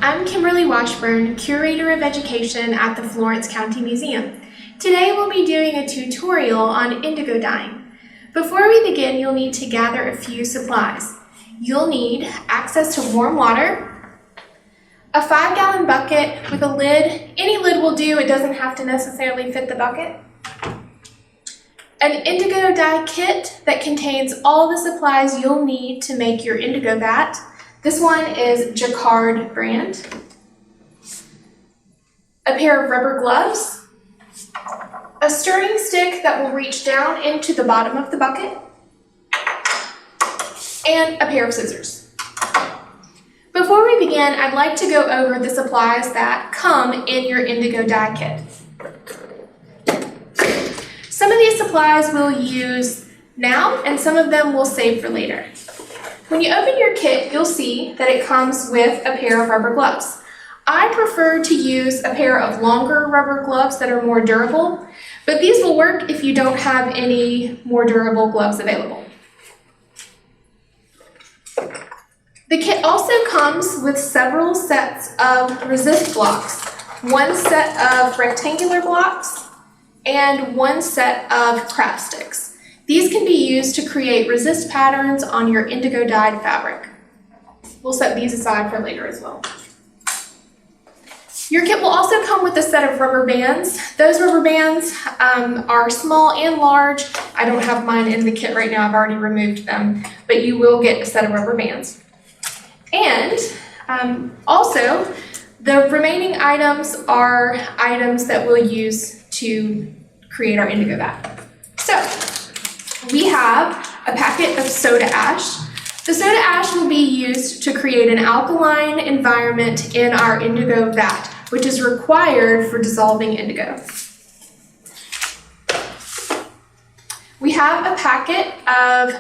I'm Kimberly Washburn, Curator of Education at the Florence County Museum. Today we'll be doing a tutorial on indigo dyeing. Before we begin, you'll need to gather a few supplies. You'll need access to warm water, a 5-gallon bucket with a lid. Any lid will do, it doesn't have to necessarily fit the bucket. An indigo dye kit that contains all the supplies you'll need to make your indigo vat. This one is Jacquard brand. A pair of rubber gloves, a stirring stick that will reach down into the bottom of the bucket, and a pair of scissors. Before we begin, I'd like to go over the supplies that come in your indigo dye kit. Some of these supplies we'll use now, and some of them we'll save for later. When you open your kit, you'll see that it comes with a pair of rubber gloves. I prefer to use a pair of longer rubber gloves that are more durable, but these will work if you don't have any more durable gloves available. The kit also comes with several sets of resist blocks, one set of rectangular blocks, and one set of craft sticks. These can be used to create resist patterns on your indigo dyed fabric. We'll set these aside for later as well. Your kit will also come with a set of rubber bands. Those rubber bands are small and large. I don't have mine in the kit right now, I've already removed them, but you will get a set of rubber bands. And also, the remaining items are items that we'll use to create our indigo vat. So, we have a packet of soda ash. The soda ash will be used to create an alkaline environment in our indigo vat, which is required for dissolving indigo. We have a packet of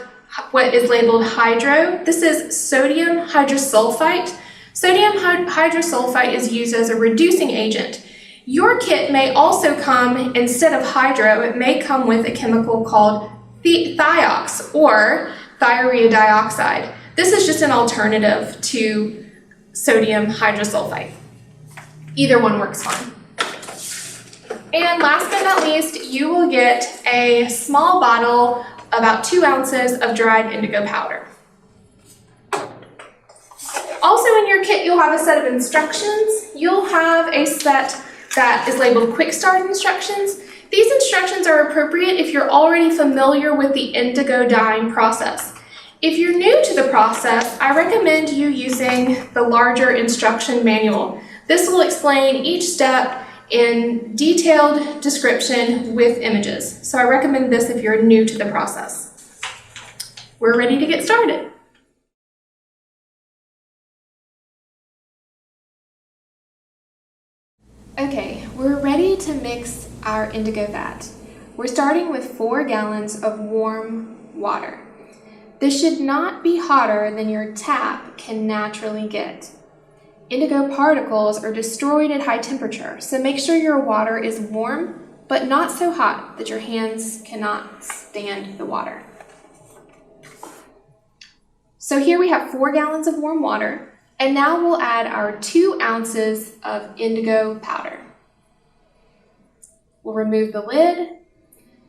what is labeled hydro. This is sodium hydrosulfite. Sodium hydrosulfite is used as a reducing agent. Your kit may also come, instead of hydro, it may come with a chemical called thiox or thiourea dioxide. This is just an alternative to sodium hydrosulfite. Either one works fine. And last but not least, you will get a small bottle, about 2 ounces of dried indigo powder. Also in your kit, you'll have a set of instructions. You'll have a set that is labeled Quick Start instructions. These instructions are appropriate if you're already familiar with the indigo dyeing process. If you're new to the process, I recommend you using the larger instruction manual. This will explain each step in detailed description with images. So I recommend this if you're new to the process. We're ready to get started. Okay, we're ready to mix our indigo vat. We're starting with 4 gallons of warm water. This should not be hotter than your tap can naturally get. Indigo particles are destroyed at high temperature, so make sure your water is warm, but not so hot that your hands cannot stand the water. So here we have 4 gallons of warm water, and now we'll add our 2 ounces of indigo powder. We'll remove the lid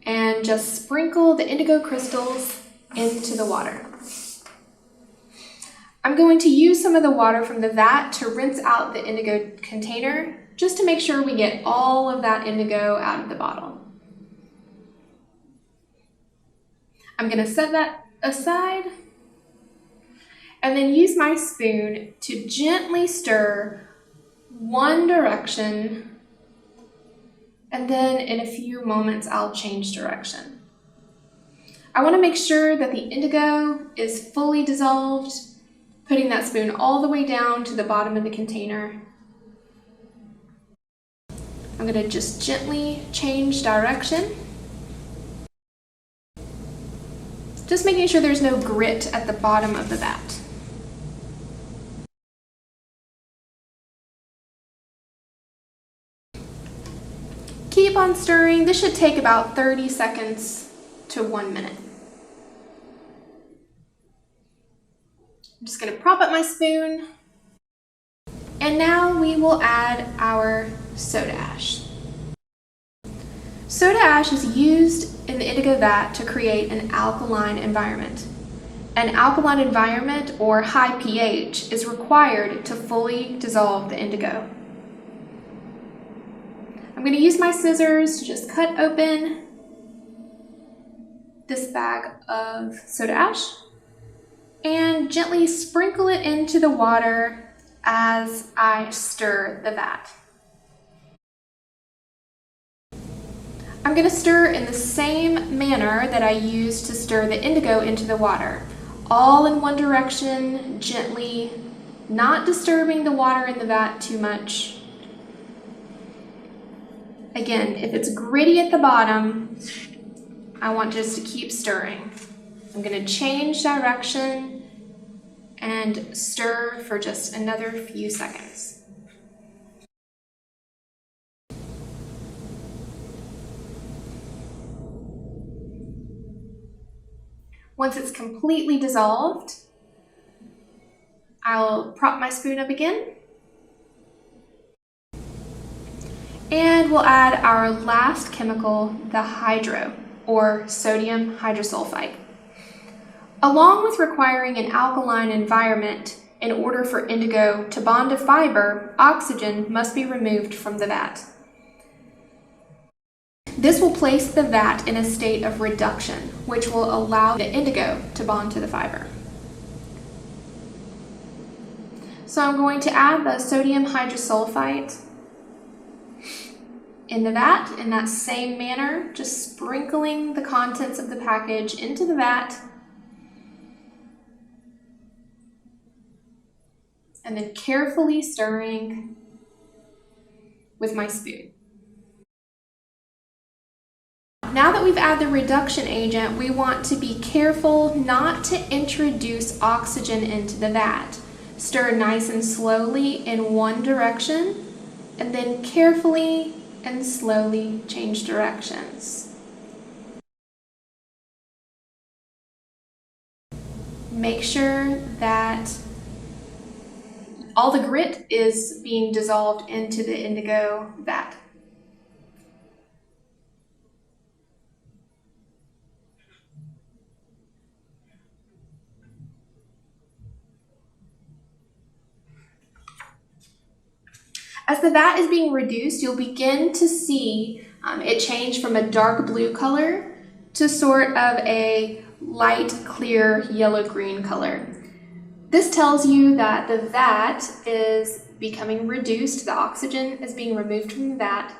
and just sprinkle the indigo crystals into the water. I'm going to use some of the water from the vat to rinse out the indigo container, just to make sure we get all of that indigo out of the bottle. I'm going to set that aside and then use my spoon to gently stir one direction, and then in a few moments I'll change direction. I want to make sure that the indigo is fully dissolved, putting that spoon all the way down to the bottom of the container. I'm going to just gently change direction. Just making sure there's no grit at the bottom of the vat. Keep on stirring. This should take about 30 seconds to 1 minute. I'm just going to prop up my spoon And now we will add our soda ash. Soda ash is used in the indigo vat to create an alkaline environment. An alkaline environment, or high pH, is required to fully dissolve the indigo. I'm going to use my scissors to just cut open this bag of soda ash and gently sprinkle it into the water as I stir the vat. I'm going to stir in the same manner that I used to stir the indigo into the water, all in one direction, gently, not disturbing the water in the vat too much. Again, if it's gritty at the bottom, I want just to keep stirring. I'm going to change direction and stir for just another few seconds. Once it's completely dissolved, I'll prop my spoon up again. And we'll add our last chemical, the hydro, or sodium hydrosulfite. Along with requiring an alkaline environment in order for indigo to bond to fiber, oxygen must be removed from the vat. This will place the vat in a state of reduction, which will allow the indigo to bond to the fiber. So I'm going to add the sodium hydrosulfite in the vat in that same manner, just sprinkling the contents of the package into the vat, and then carefully stirring with my spoon. Now that we've added the reduction agent, we want to be careful not to introduce oxygen into the vat. Stir nice and slowly in one direction, and then carefully and slowly change directions. Make sure that all the grit is being dissolved into the indigo vat. As the vat is being reduced, you'll begin to see it change from a dark blue color to sort of a light clear yellow-green color. This tells you that the vat is becoming reduced, the oxygen is being removed from the vat,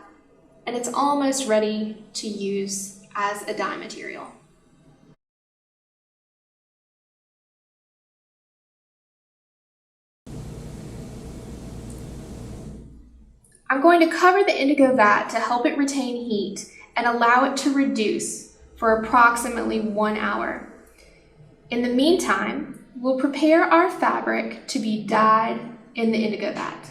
and it's almost ready to use as a dye material. I'm going to cover the indigo vat to help it retain heat and allow it to reduce for approximately 1 hour. In the meantime, we'll prepare our fabric to be dyed in the indigo vat.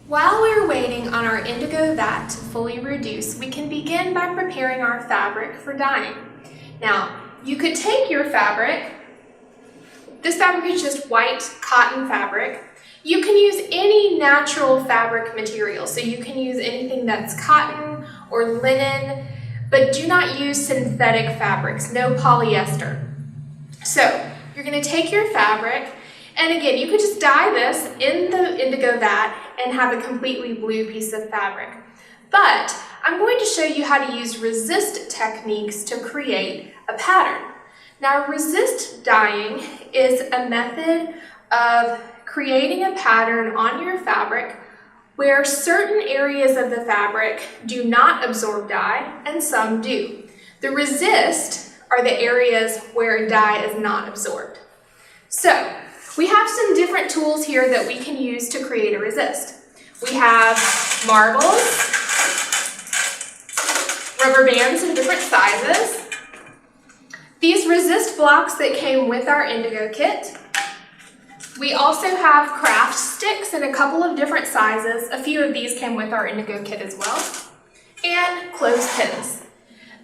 While we're waiting on our indigo vat to fully reduce, we can begin by preparing our fabric for dyeing. Now, you could take your fabric. This fabric is just white cotton fabric. You can use any natural fabric material, so you can use anything that's cotton or linen, but do not use synthetic fabrics, no polyester. So, you're going to take your fabric, and again, you could just dye this in the indigo vat and have a completely blue piece of fabric. But I'm going to show you how to use resist techniques to create a pattern. Now, resist dyeing is a method of creating a pattern on your fabric where certain areas of the fabric do not absorb dye and some do. The resist are the areas where dye is not absorbed. So, we have some different tools here that we can use to create a resist. We have marbles, rubber bands in different sizes, these resist blocks that came with our indigo kit. We also have craft sticks in a couple of different sizes. A few of these came with our indigo kit as well. and clothespins.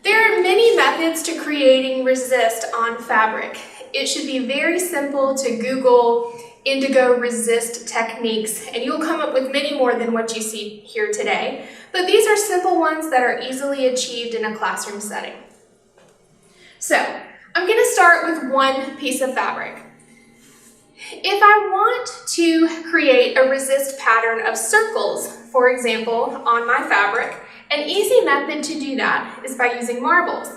There are many methods to creating resist on fabric. It should be very simple to Google indigo resist techniques, and you'll come up with many more than what you see here today. But these are simple ones that are easily achieved in a classroom setting. So, I'm going to start with one piece of fabric. If I want to create a resist pattern of circles, for example, on my fabric, an easy method to do that is by using marbles.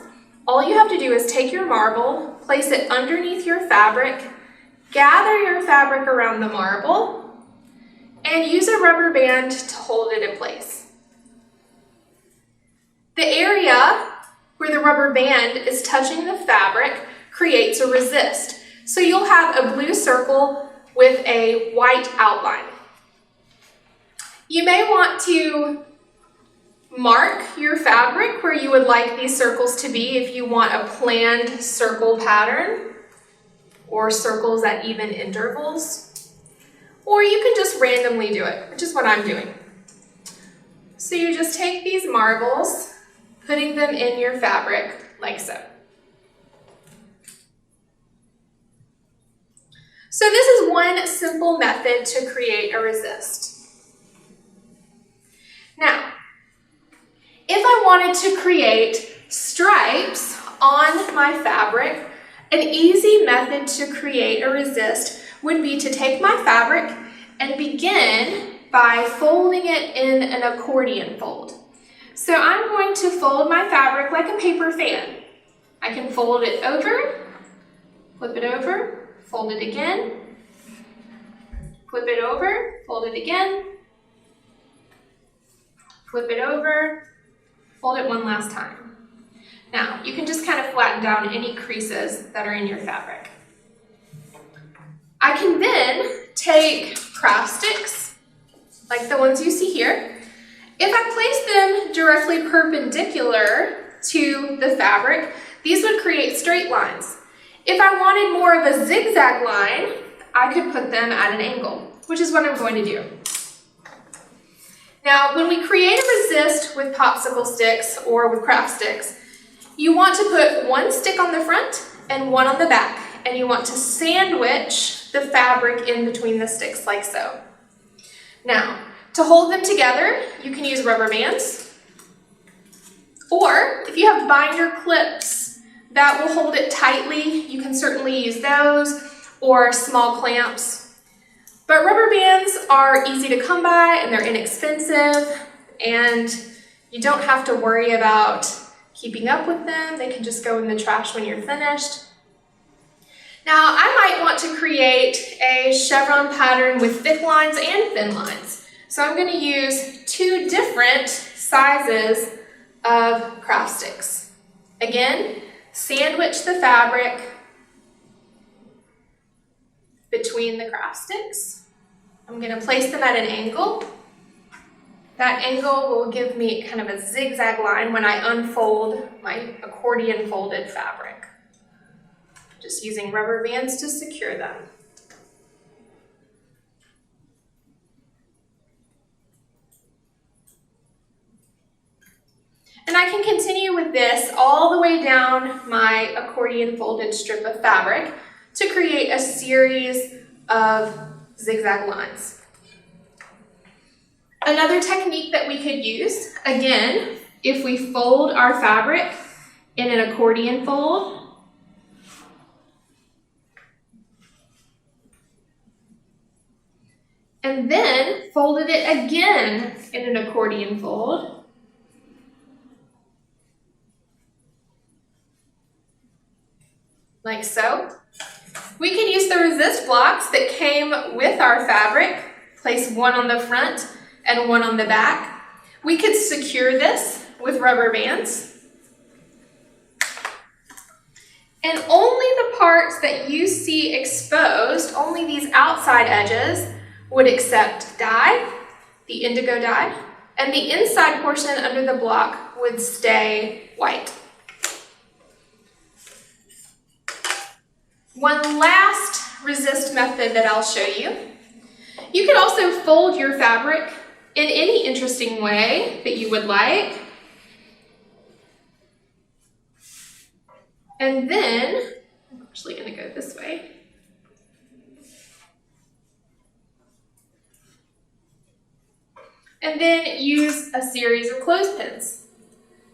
All you have to do is take your marble, place it underneath your fabric, gather your fabric around the marble, and use a rubber band to hold it in place. The area where the rubber band is touching the fabric creates a resist. So you'll have a blue circle with a white outline. You may want to mark your fabric where you would like these circles to be if you want a planned circle pattern or circles at even intervals. Or you can just randomly do it, which is what I'm doing. So you just take these marbles, putting them in your fabric like so. So this is one simple method to create a resist. Now, if I wanted to create stripes on my fabric, an easy method to create a resist would be to take my fabric and begin by folding it in an accordion fold. So I'm going to fold my fabric like a paper fan. I can fold it over, flip it over, fold it again, flip it over, fold it again, flip it over, fold it one last time. Now, you can just kind of flatten down any creases that are in your fabric. I can then take craft sticks, like the ones you see here. If I place them directly perpendicular to the fabric, these would create straight lines. If I wanted more of a zigzag line, I could put them at an angle, which is what I'm going to do. Now, when we create a resist with popsicle sticks or with craft sticks, you want to put one stick on the front and one on the back, and you want to sandwich the fabric in between the sticks like so. Now, to hold them together, you can use rubber bands, or if you have binder clips that will hold it tightly, you can certainly use those, or small clamps. But rubber bands are easy to come by and they're inexpensive, and you don't have to worry about keeping up with them. They can just go in the trash when you're finished. Now, I might want to create a chevron pattern with thick lines and thin lines. So I'm going to use two different sizes of craft sticks. Again, sandwich the fabric between the craft sticks. I'm going to place them at an angle. That angle will give me kind of a zigzag line when I unfold my accordion folded fabric. Just using rubber bands to secure them. And I can continue with this all the way down my accordion folded strip of fabric to create a series of zigzag lines. Another technique that we could use, again, if we fold our fabric in an accordion fold, and then folded it again in an accordion fold, like so. We can use the resist blocks that came with our fabric, place one on the front and one on the back. We could secure this with rubber bands. And only the parts that you see exposed, only these outside edges, would accept dye, the indigo dye, and the inside portion under the block would stay white. One last resist method that I'll show you. You could also fold your fabric in any interesting way that you would like. And then, I'm actually going to go this way. And then use a series of clothespins.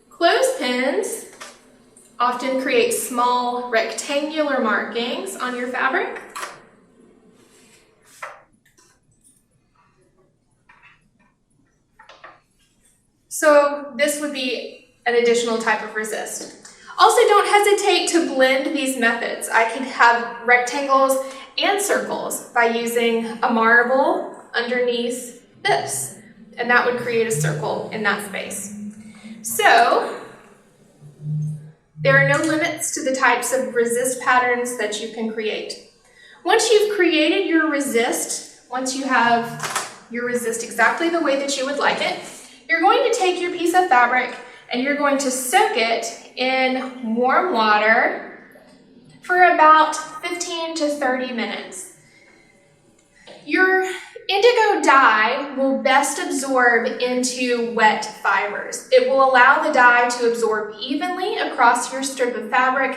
Clothespins often create small rectangular markings on your fabric. So this would be an additional type of resist. Also, don't hesitate to blend these methods. I can have rectangles and circles by using a marble underneath this, and that would create a circle in that space. So there are no limits to the types of resist patterns that you can create. Once you've created your resist, once you have your resist exactly the way that you would like it, you're going to take your piece of fabric and you're going to soak it in warm water for about 15 to 30 minutes. Your indigo dye will best absorb into wet fibers. It will allow the dye to absorb evenly across your strip of fabric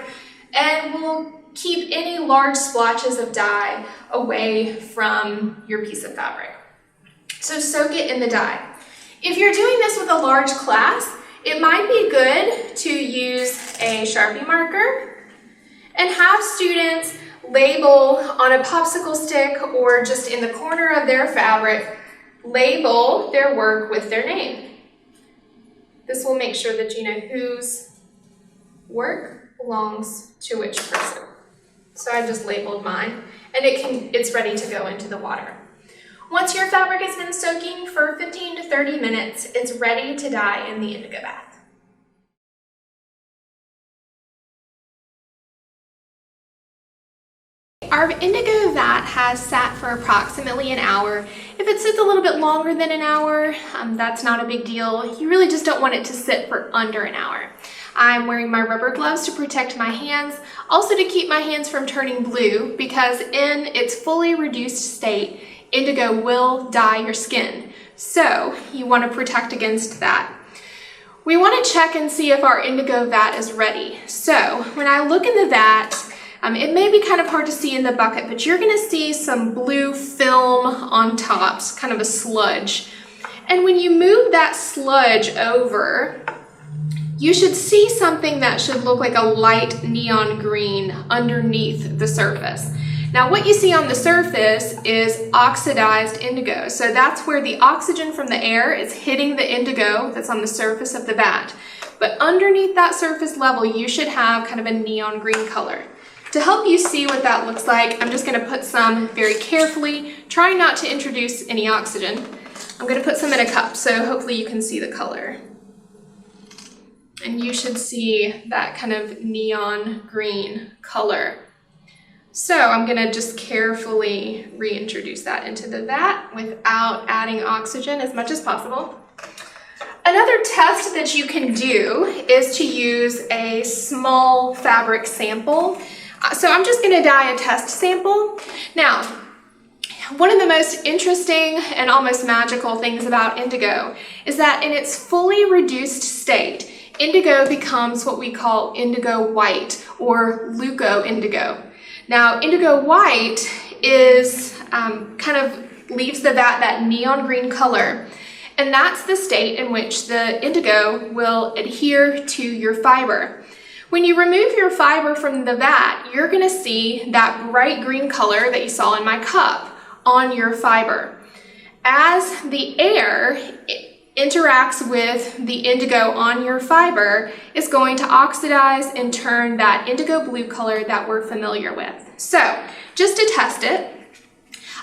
and will keep any large splotches of dye away from your piece of fabric. So soak it in the dye. If you're doing this with a large class, it might be good to use a Sharpie marker and have students label on a popsicle stick or just in the corner of their fabric, label their work with their name. This will make sure that you know whose work belongs to which person. So I just labeled mine, and it's ready to go into the water. Once your fabric has been soaking for 15 to 30 minutes, it's ready to dye in the indigo bath. Our indigo vat has sat for approximately an hour. If it sits a little bit longer than an hour, that's not a big deal. You really just don't want it to sit for under an hour. I'm wearing my rubber gloves to protect my hands, also to keep my hands from turning blue, because in its fully reduced state, indigo will dye your skin. So you want to protect against that. We want to check and see if our indigo vat is ready. So when I look in the vat, it may be kind of hard to see in the bucket, but you're going to see some blue film on top, kind of a sludge. And when you move that sludge over, you should see something that should look like a light neon green underneath the surface. Now what you see on the surface is oxidized indigo. So that's where the oxygen from the air is hitting the indigo that's on the surface of the vat. But underneath that surface level, you should have kind of a neon green color. To help you see what that looks like, I'm just going to put some very carefully, trying not to introduce any oxygen. I'm going to put some in a cup, so hopefully you can see the color. And you should see that kind of neon green color. So I'm going to just carefully reintroduce that into the vat without adding oxygen as much as possible. Another test that you can do is to use a small fabric sample. So I'm just going to dye a test sample. Now, one of the most interesting and almost magical things about indigo is that in its fully reduced state, indigo becomes what we call indigo white or leuco-indigo. Now, indigo white is kind of leaves the vat that neon green color, and that's the state in which the indigo will adhere to your fiber. When you remove your fiber from the vat, you're going to see that bright green color that you saw in my cup on your fiber. As the air interacts with the indigo on your fiber, it's going to oxidize and turn that indigo blue color that we're familiar with. So, just to test it,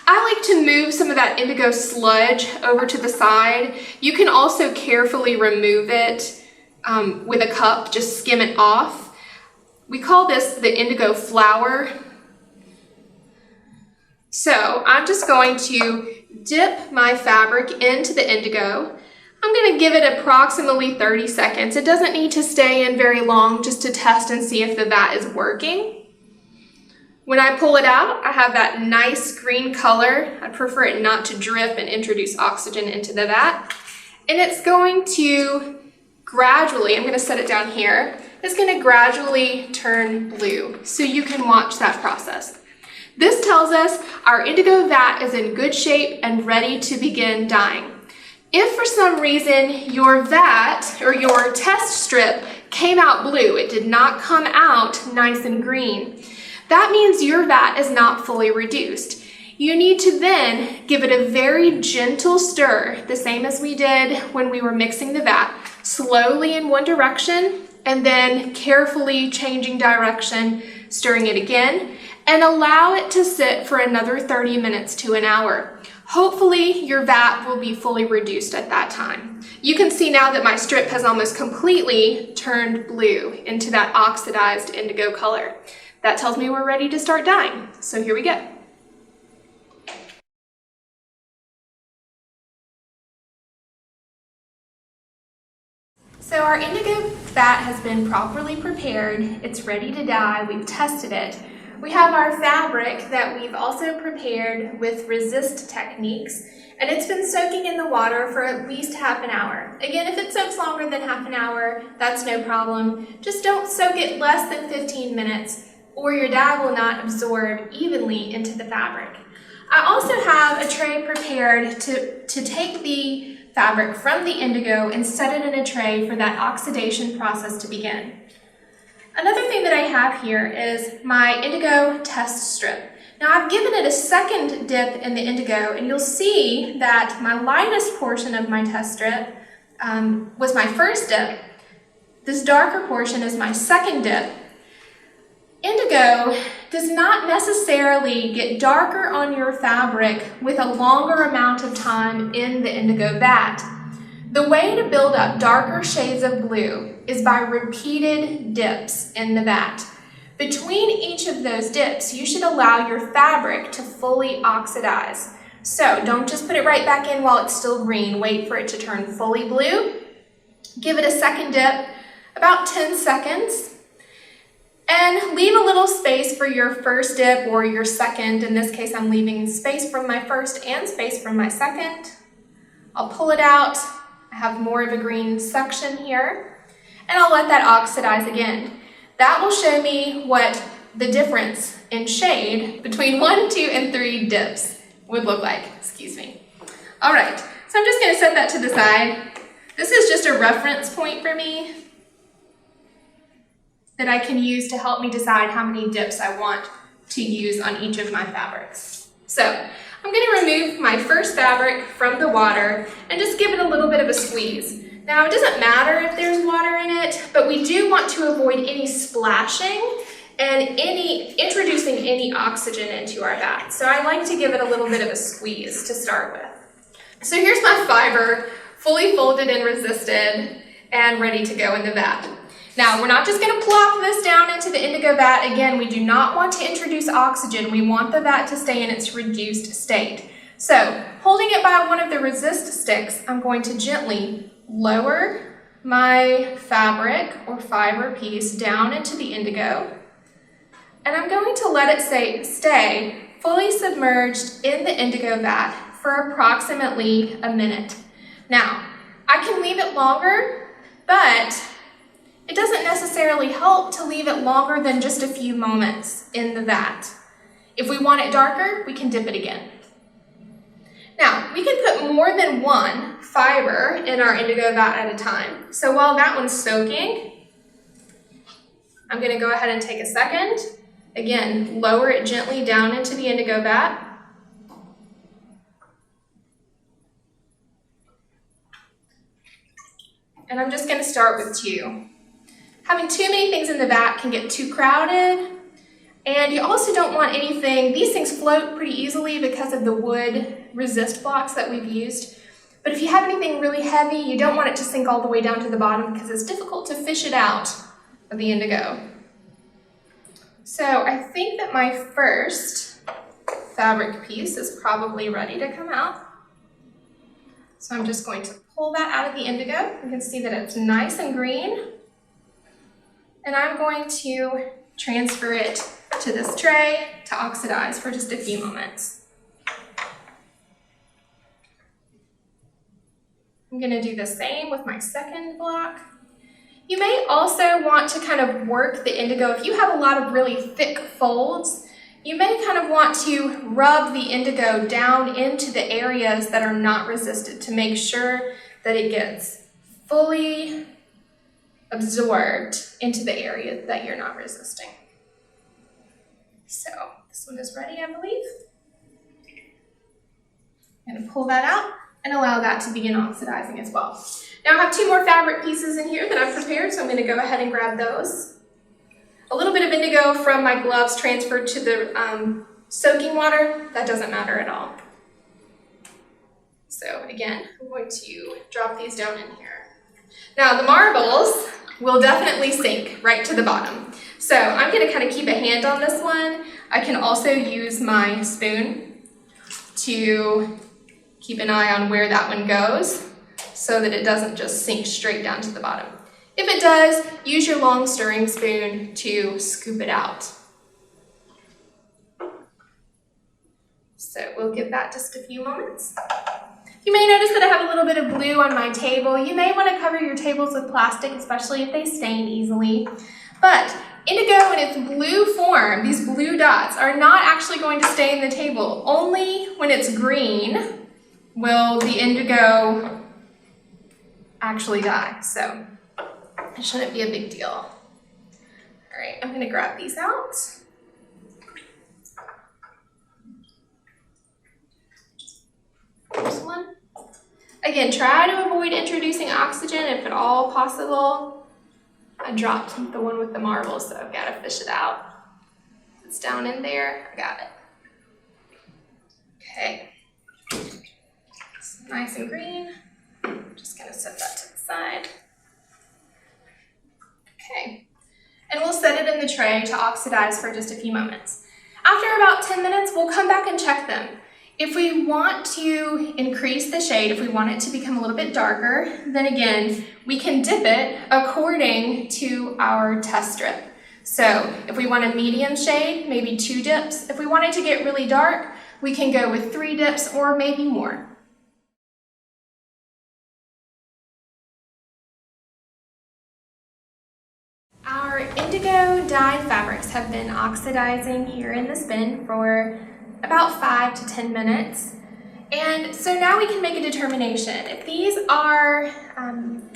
I like to move some of that indigo sludge over to the side. You can also carefully remove it with a cup, just skim it off. We call this the indigo flower. So I'm just going to dip my fabric into the indigo. I'm going to give it approximately 30 seconds. It doesn't need to stay in very long, just to test and see if the vat is working. When I pull it out, I have that nice green color. I prefer it not to drip and introduce oxygen into the vat. And it's going to gradually, I'm going to set it down here, is going to gradually turn blue, so you can watch that process. This tells us our indigo vat is in good shape and ready to begin dyeing. If for some reason your vat or your test strip came out blue, it did not come out nice and green, that means your vat is not fully reduced. You need to then give it a very gentle stir, the same as we did when we were mixing the vat, slowly in one direction and then carefully changing direction, stirring it again, and allow it to sit for another 30 minutes to an hour. Hopefully your vat will be fully reduced at that time. You can see now that my strip has almost completely turned blue into that oxidized indigo color. That tells me we're ready to start dyeing. So here we go. So our indigo vat has been properly prepared. It's ready to dye. We've tested it. We have our fabric that we've also prepared with resist techniques, and it's been soaking in the water for at least half an hour. Again, if it soaks longer than half an hour, that's no problem. Just don't soak it less than 15 minutes or your dye will not absorb evenly into the fabric. I also have a tray prepared to take the fabric from the indigo and set it in a tray for that oxidation process to begin. Another thing that I have here is my indigo test strip. Now I've given it a second dip in the indigo, and you'll see that my lightest portion of my test strip was my first dip. This darker portion is my second dip. Indigo does not necessarily get darker on your fabric with a longer amount of time in the indigo vat. The way to build up darker shades of blue is by repeated dips in the vat. Between each of those dips, you should allow your fabric to fully oxidize. So don't just put it right back in while it's still green. Wait for it to turn fully blue. Give it a second dip, about 10 seconds. And leave a little space for your first dip or your second. In this case, I'm leaving space from my first and space from my second. I'll pull it out. I have more of a green section here, and I'll let that oxidize again. That will show me what the difference in shade between 1, 2, and 3 dips would look like. Excuse me. All right, so I'm just going to set that to the side. This is just a reference point for me that I can use to help me decide how many dips I want to use on each of my fabrics. So I'm going to remove my first fabric from the water and just give it a little bit of a squeeze. Now it doesn't matter if there's water in it, but we do want to avoid any splashing and introducing any oxygen into our vat. So I like to give it a little bit of a squeeze to start with. So here's my fiber, fully folded and resisted and ready to go in the vat. Now, we're not just going to plop this down into the indigo vat. Again, we do not want to introduce oxygen. We want the vat to stay in its reduced state. So, holding it by one of the resist sticks, I'm going to gently lower my fabric or fiber piece down into the indigo. And I'm going to let it stay fully submerged in the indigo vat for approximately a minute. Now, I can leave it longer, but it doesn't necessarily help to leave it longer than just a few moments in the vat. If we want it darker, we can dip it again. Now, we can put more than one fiber in our indigo vat at a time. So while that one's soaking, I'm going to go ahead and take a second. Again, lower it gently down into the indigo vat. And I'm just going to start with 2. Having too many things in the vat can get too crowded, and you also don't want anything, these things float pretty easily because of the wood resist blocks that we've used, but if you have anything really heavy, you don't want it to sink all the way down to the bottom because it's difficult to fish it out of the indigo. So I think that my first fabric piece is probably ready to come out. So I'm just going to pull that out of the indigo. You can see that it's nice and green. And I'm going to transfer it to this tray to oxidize for just a few moments. I'm going to do the same with my second block. You may also want to kind of work the indigo. If you have a lot of really thick folds, you may kind of want to rub the indigo down into the areas that are not resisted to make sure that it gets fully absorbed into the area that you're not resisting. So this one is ready, I believe. I'm going to pull that out and allow that to begin oxidizing as well. Now I have 2 more fabric pieces in here that I've prepared, so I'm going to go ahead and grab those. A little bit of indigo from my gloves transferred to the soaking water. That doesn't matter at all. So again, I'm going to drop these down in here. Now the marbles will definitely sink right to the bottom. So I'm going to kind of keep a hand on this one. I can also use my spoon to keep an eye on where that one goes so that it doesn't just sink straight down to the bottom. If it does, use your long stirring spoon to scoop it out. So we'll give that just a few moments. You may notice that I have a little bit of blue on my table. You may want to cover your tables with plastic, especially if they stain easily. But indigo in its blue form, these blue dots, are not actually going to stain the table. Only when it's green will the indigo actually die. So it shouldn't be a big deal. All right, I'm going to grab these out. First one. Again, try to avoid introducing oxygen if at all possible. I dropped the one with the marbles, so I've got to fish it out. It's down in there. I got it. Okay. It's nice and green. I'm just going to set that to the side. Okay. And we'll set it in the tray to oxidize for just a few moments. After about 10 minutes, we'll come back and check them. If we want to increase the shade, if we want it to become a little bit darker, then again, we can dip it according to our test strip. So if we want a medium shade, maybe 2 dips. If we want it to get really dark, we can go with 3 dips or maybe more. Our indigo dyed fabrics have been oxidizing here in this bin for about 5 to 10 minutes. And so now we can make a determination. If these are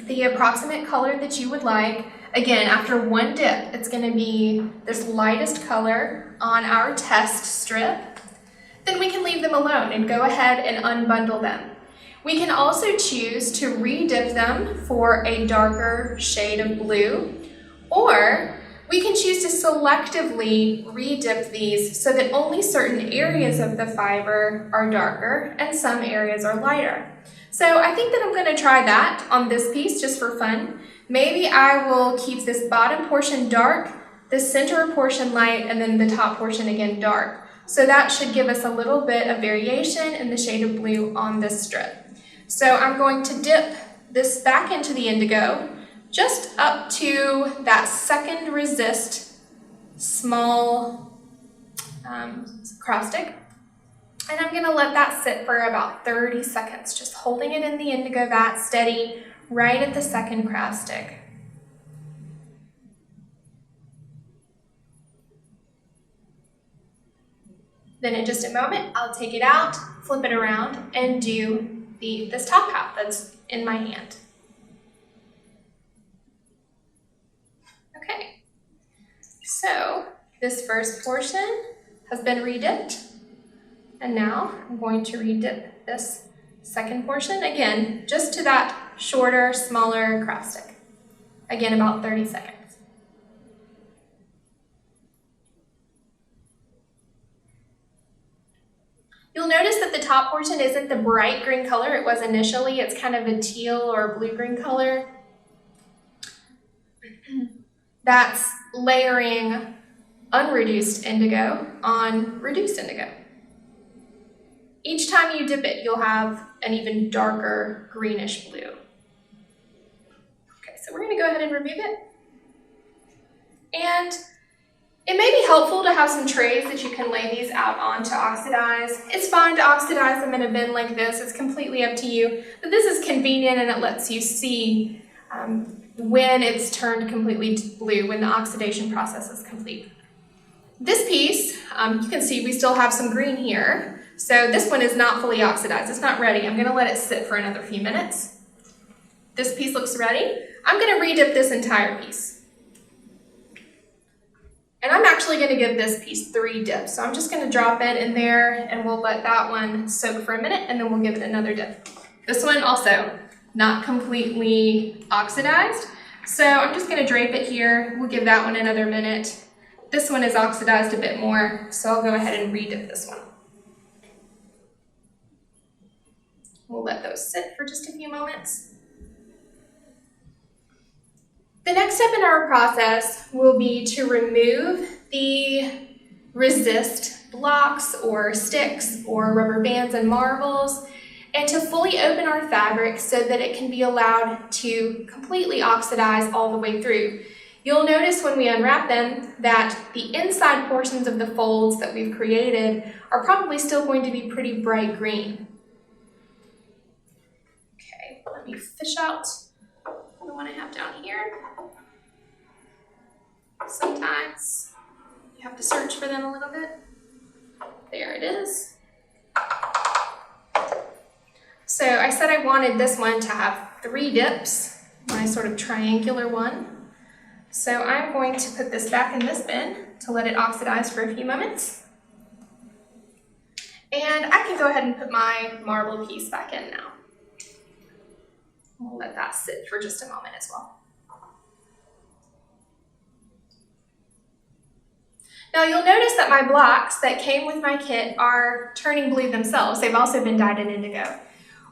the approximate color that you would like, again, after 1 dip, it's going to be this lightest color on our test strip, then we can leave them alone and go ahead and unbundle them. We can also choose to re-dip them for a darker shade of blue, or we can choose to selectively re-dip these so that only certain areas of the fiber are darker and some areas are lighter. So I think that I'm going to try that on this piece just for fun. Maybe I will keep this bottom portion dark, the center portion light, and then the top portion again dark. So that should give us a little bit of variation in the shade of blue on this strip. So I'm going to dip this back into the indigo just up to that second resist small cross stick. And I'm gonna let that sit for about 30 seconds, just holding it in the indigo vat steady right at the second cross stick. Then in just a moment, I'll take it out, flip it around, and do this top half that's in my hand. Okay, so this first portion has been re-dipped, and now I'm going to re-dip this second portion, again, just to that shorter, smaller cross stick. Again, about 30 seconds. You'll notice that the top portion isn't the bright green color it was initially. It's kind of a teal or blue-green color. That's layering unreduced indigo on reduced indigo. Each time you dip it, you'll have an even darker greenish blue. Okay, so we're going to go ahead and remove it. And it may be helpful to have some trays that you can lay these out on to oxidize. It's fine to oxidize them in a bin like this. It's completely up to you. But this is convenient and it lets you see when it's turned completely blue, when the oxidation process is complete. This piece, you can see we still have some green here. So this one is not fully oxidized. It's not ready. I'm going to let it sit for another few minutes. This piece looks ready. I'm going to re-dip this entire piece. And I'm actually going to give this piece 3 dips. So I'm just going to drop it in there and we'll let that one soak for a minute and then we'll give it another dip. This one also not completely oxidized. So I'm just going to drape it here. We'll give that one another minute. This one is oxidized a bit more, so I'll go ahead and re-dip this one. We'll let those sit for just a few moments. The next step in our process will be to remove the resist blocks or sticks or rubber bands and marbles and to fully open our fabric so that it can be allowed to completely oxidize all the way through. You'll notice when we unwrap them that the inside portions of the folds that we've created are probably still going to be pretty bright green. Okay, let me fish out the one I have down here. Sometimes you have to search for them a little bit. There it is. So I said I wanted this one to have 3 dips, my sort of triangular one. So I'm going to put this back in this bin to let it oxidize for a few moments. And I can go ahead and put my marble piece back in now. We'll let that sit for just a moment as well. Now you'll notice that my blocks that came with my kit are turning blue themselves. They've also been dyed in indigo.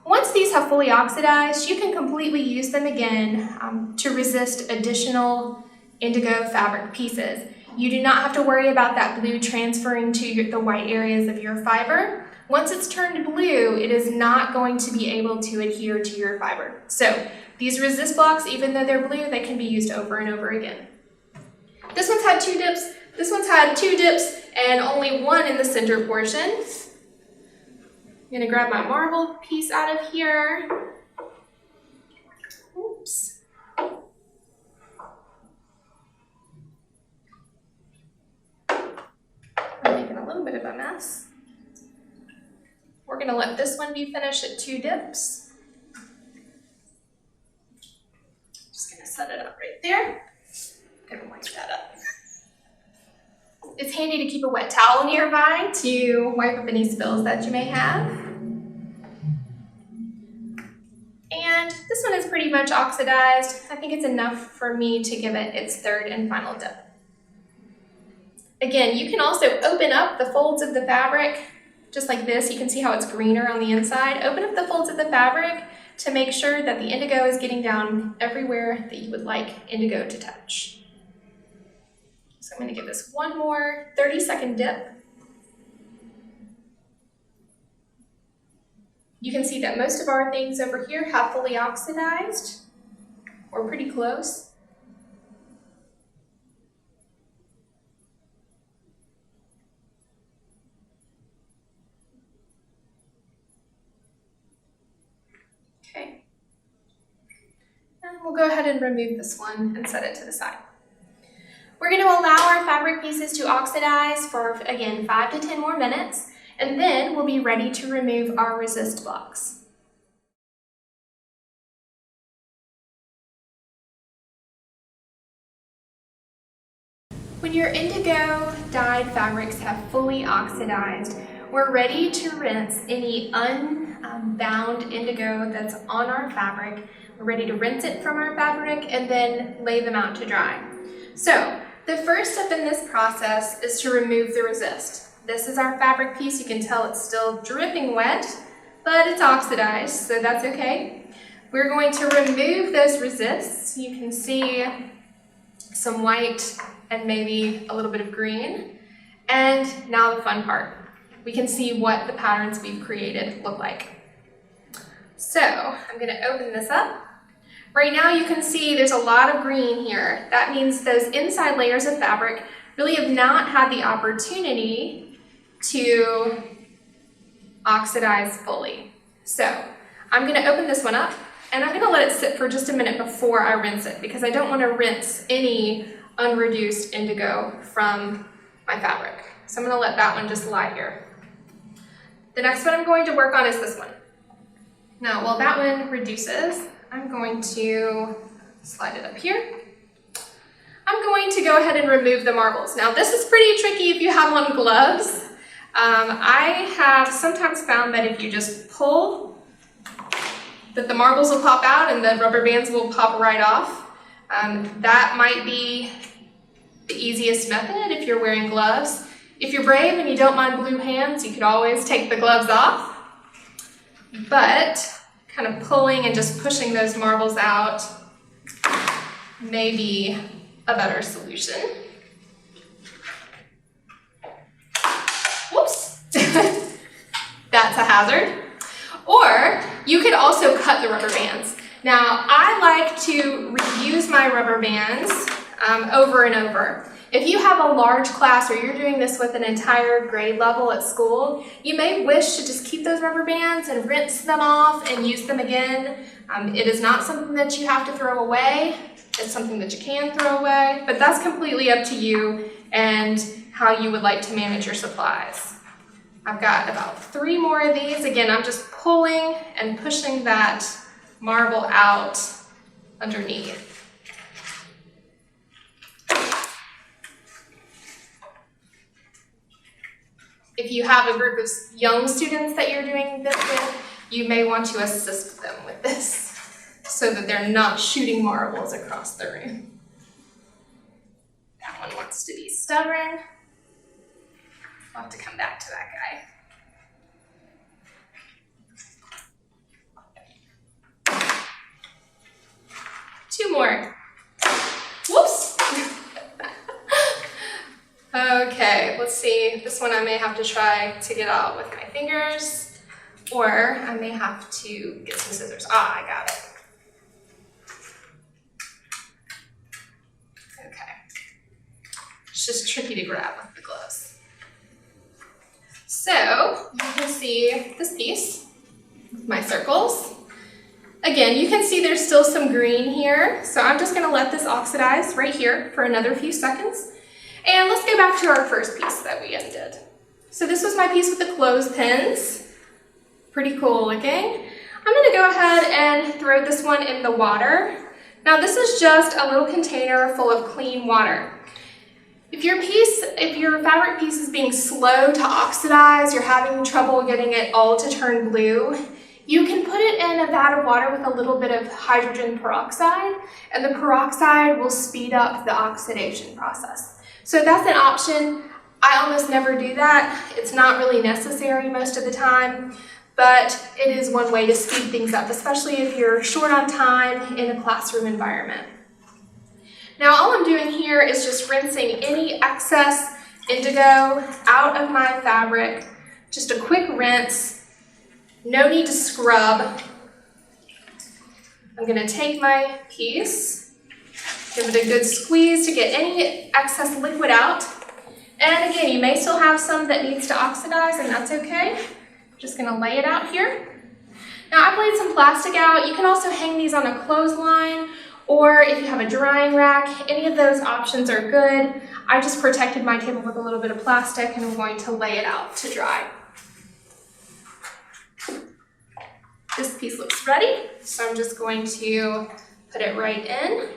Once these have fully oxidized, you can completely use them again to resist additional indigo fabric pieces. You do not have to worry about that blue transferring to the white areas of your fiber. Once it's turned blue, it is not going to be able to adhere to your fiber. So these resist blocks, even though they're blue, they can be used over and over again. This one's had 2 dips. This one's had 2 dips and only 1 in the center portion. I'm gonna grab my marble piece out of here. Oops. I'm making a little bit of a mess. We're gonna let this one be finished at 2 dips. Just gonna set it up right there. Gonna wipe that up. It's handy to keep a wet towel nearby to wipe up any spills that you may have. And this one is pretty much oxidized. I think it's enough for me to give it its 3rd and final dip. Again, you can also open up the folds of the fabric, just like this. You can see how it's greener on the inside. Open up the folds of the fabric to make sure that the indigo is getting down everywhere that you would like indigo to touch. So I'm going to give this one more 30-second dip. You can see that most of our things over here have fully oxidized, or pretty close. Okay. And we'll go ahead and remove this one and set it to the side. We're going to allow our fabric pieces to oxidize for, again, 5 to 10 more minutes, and then we'll be ready to remove our resist blocks. When your indigo dyed fabrics have fully oxidized, we're ready to rinse any unbound indigo that's on our fabric. We're ready to rinse it from our fabric and then lay them out to dry. So, the first step in this process is to remove the resist. This is our fabric piece. You can tell it's still dripping wet, but it's oxidized, so that's okay. We're going to remove those resists. You can see some white and maybe a little bit of green. And now the fun part. We can see what the patterns we've created look like. So I'm going to open this up. Right now you can see there's a lot of green here. That means those inside layers of fabric really have not had the opportunity to oxidize fully. So I'm going to open this one up And I'm gonna let it sit for just a minute before I rinse it because I don't want to rinse any unreduced indigo from my fabric. So I'm gonna let that one just lie here. The next one I'm going to work on is this one. Now, while that one reduces, I'm going to slide it up here. I'm going to go ahead and remove the marbles. Now, this is pretty tricky if you have on gloves. I have sometimes found that if you just pull, that the marbles will pop out and the rubber bands will pop right off. That might be the easiest method if you're wearing gloves. If you're brave and you don't mind blue hands, you could always take the gloves off. But kind of pulling and just pushing those marbles out may be a better solution. Whoops, that's a hazard. Or you could also cut the rubber bands. Now, I like to reuse my rubber bands over and over. If you have a large class or you're doing this with an entire grade level at school, you may wish to just keep those rubber bands and rinse them off and use them again. It is not something that you have to throw away. It's something that you can throw away, but that's completely up to you and how you would like to manage your supplies. I've got about 3 more of these. Again, I'm just pulling and pushing that marble out underneath. If you have a group of young students that you're doing this with, you may want to assist them with this so that they're not shooting marbles across the room. That one wants to be stubborn. I'll have to come back to that guy. 2 more. Whoops. Okay, let's see. This one I may have to try to get out with my fingers, or I may have to get some scissors. Ah, I got it. Okay. It's just tricky to grab with the gloves. So, you can see this piece with my circles. Again, you can see there's still some green here, so I'm just gonna let this oxidize right here for another few seconds. And let's go back to our first piece that we undid. So this was my piece with the clothespins. Pretty cool looking. I'm gonna go ahead and throw this one in the water. Now this is just a little container full of clean water. If your fabric piece is being slow to oxidize, you're having trouble getting it all to turn blue, you can put it in a vat of water with a little bit of hydrogen peroxide, and the peroxide will speed up the oxidation process. So that's an option. I almost never do that. It's not really necessary most of the time, but it is one way to speed things up, especially if you're short on time in a classroom environment. Now all I'm doing here is just rinsing any excess indigo out of my fabric. Just a quick rinse, no need to scrub. I'm gonna take my piece, give it a good squeeze to get any excess liquid out. And again, you may still have some that needs to oxidize, and that's okay. I'm just gonna lay it out here. Now I've laid some plastic out. You can also hang these on a clothesline, or if you have a drying rack, any of those options are good. I just protected my table with a little bit of plastic, and I'm going to lay it out to dry. This piece looks ready, so I'm just going to put it right in.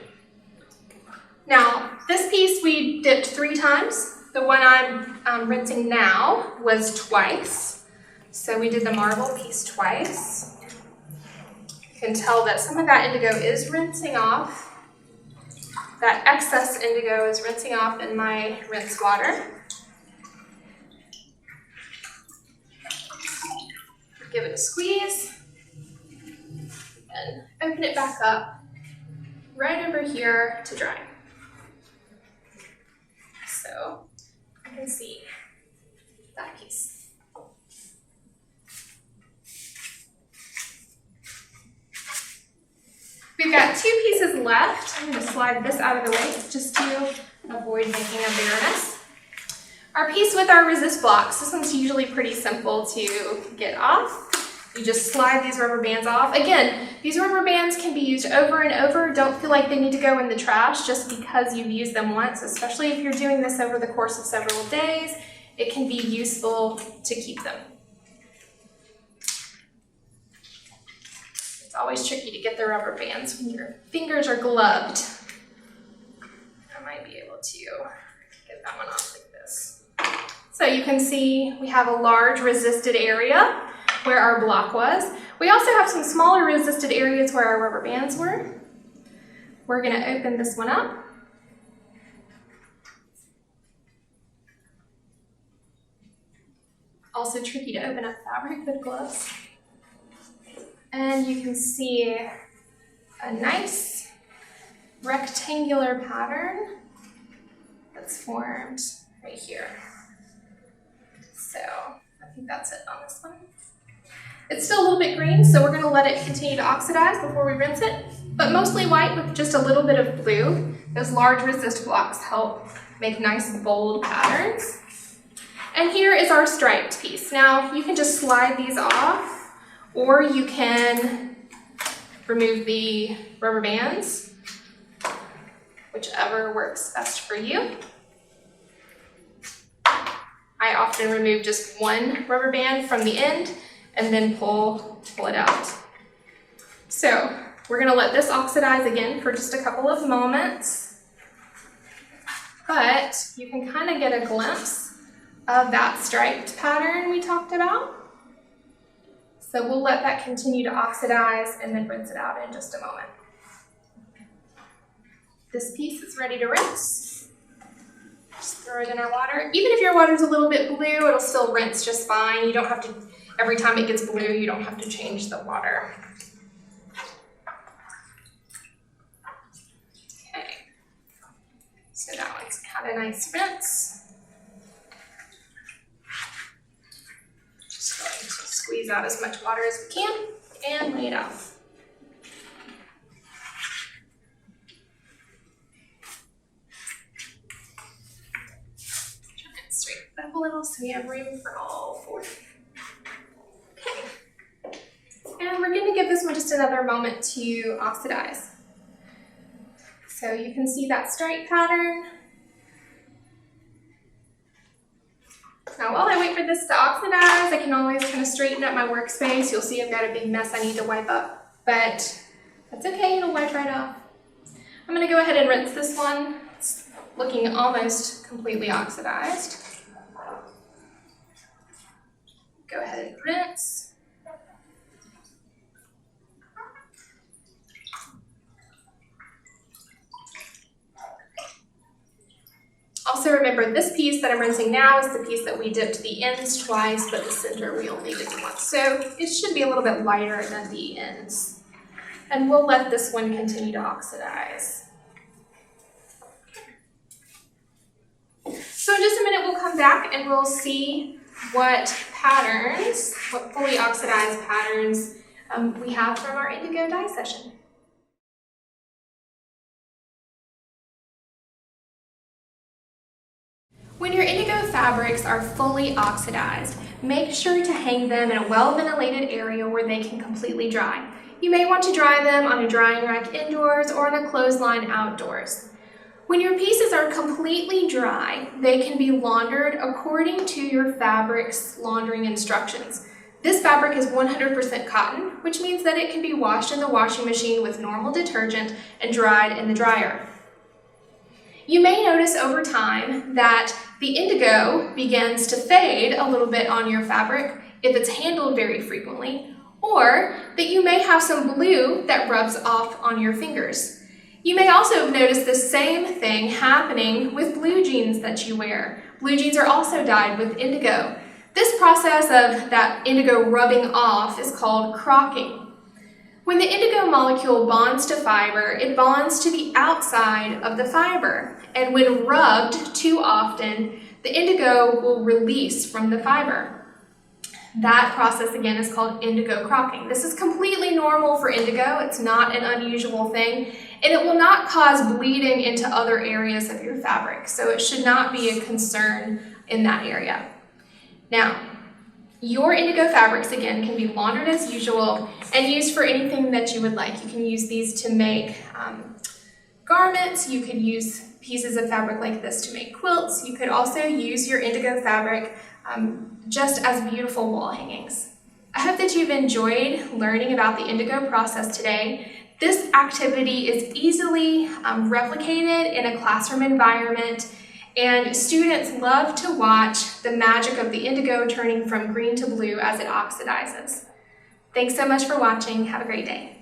Now, this piece we dipped 3 times. The one I'm rinsing now was twice. So we did the marble piece twice. You can tell that some of that indigo is rinsing off. That excess indigo is rinsing off in my rinse water. Give it a squeeze and open it back up right over here to dry. So you can see that piece. We've got 2 pieces left. I'm going to slide this out of the way just to avoid making a bigger mess. Our piece with our resist blocks. This one's usually pretty simple to get off. You just slide these rubber bands off. Again, these rubber bands can be used over and over. Don't feel like they need to go in the trash just because you've used them once, especially if you're doing this over the course of several days. It can be useful to keep them. It's always tricky to get the rubber bands when your fingers are gloved. I might be able to get that one off like this. So you can see we have a large resisted area where our block was. We also have some smaller resisted areas where our rubber bands were. We're going to open this one up. Also tricky to open up fabric with gloves. And you can see a nice rectangular pattern that's formed right here. So I think that's it on this one. It's still a little bit green, so we're going to let it continue to oxidize before we rinse it, but mostly white with just a little bit of blue. Those large resist blocks help make nice bold patterns. And here is our striped piece. Now you can just slide these off, or you can remove the rubber bands, whichever works best for you. I often remove just one rubber band from the end and then pull it out. So we're going to let this oxidize again for just a couple of moments, but you can kind of get a glimpse of that striped pattern we talked about. So we'll let that continue to oxidize and then rinse it out in just a moment. This piece is ready to rinse. Just throw it in our water. Even if your water's a little bit blue, it'll still rinse just fine. You don't have to, every time it gets blue, you don't have to change the water. Okay, so that one's had a nice rinse. Just going to squeeze out as much water as we can and lay it out. Up a little so we have room for all four. Okay, and we're going to give this one just another moment to oxidize. So you can see that stripe pattern. Now while I wait for this to oxidize, I can always kind of straighten up my workspace. You'll see I've got a big mess I need to wipe up, but that's okay, it'll wipe right off. I'm going to go ahead and rinse this one. It's looking almost completely oxidized. Go ahead and rinse. Also remember, this piece that I'm rinsing now is the piece that we dipped the ends twice, but the center we only dipped once. So it should be a little bit lighter than the ends. And we'll let this one continue to oxidize. So in just a minute we'll come back and we'll see what patterns, what fully oxidized patterns we have from our indigo dye session. When your indigo fabrics are fully oxidized, make sure to hang them in a well-ventilated area where they can completely dry. You may want to dry them on a drying rack indoors or on a clothesline outdoors. When your pieces are completely dry, they can be laundered according to your fabric's laundering instructions. This fabric is 100% cotton, which means that it can be washed in the washing machine with normal detergent and dried in the dryer. You may notice over time that the indigo begins to fade a little bit on your fabric if it's handled very frequently, or that you may have some blue that rubs off on your fingers. You may also have noticed the same thing happening with blue jeans that you wear. Blue jeans are also dyed with indigo. This process of that indigo rubbing off is called crocking. When the indigo molecule bonds to fiber, it bonds to the outside of the fiber, and when rubbed too often, the indigo will release from the fiber. That process again is called indigo crocking. This is completely normal for indigo. It's not an unusual thing, and it will not cause bleeding into other areas of your fabric, so it should not be a concern in that area. Now, Your indigo fabrics, again, can be laundered as usual and used for anything that you would like. You can use these to make garments. You could use pieces of fabric like this to make quilts. You could also use your indigo fabric just as beautiful wall hangings. I hope that you've enjoyed learning about the indigo process today. This activity is easily replicated in a classroom environment, and students love to watch the magic of the indigo turning from green to blue as it oxidizes. Thanks so much for watching. Have a great day.